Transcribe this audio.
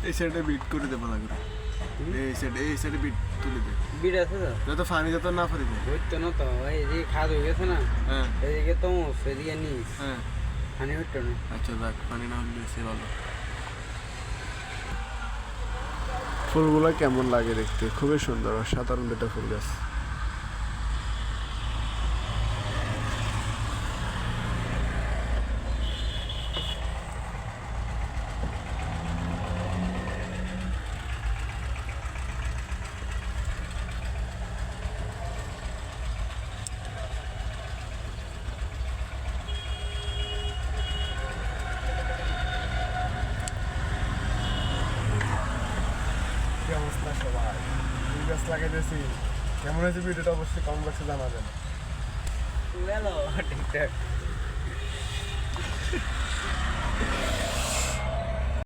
এই সাইডে বিট করে দে ভালো করে এই সাইডে বিট তুলে দে বিট আছে তো যত পানি যত না পড়ে দে হইতো না তো এইদিকে খাদ হয়ে গেছে না হ্যাঁ এইদিকে তো সেদিকে নিস হ্যাঁ পানি হইতো না আচ্ছা দেখ পানি না হলে সে ভালো ফুলগুলো কেমন লাগে দেখতে, খুবই সুন্দর অসাধারণ দুটো ফুল গাছ। কি অবস্থা সবাই, ফুল গাছ লাগাইতেছি, কেমন হয়েছে ভিডিওটা অবশ্যই কমেন্ট বক্সে জানাবেন। ঠিকঠাক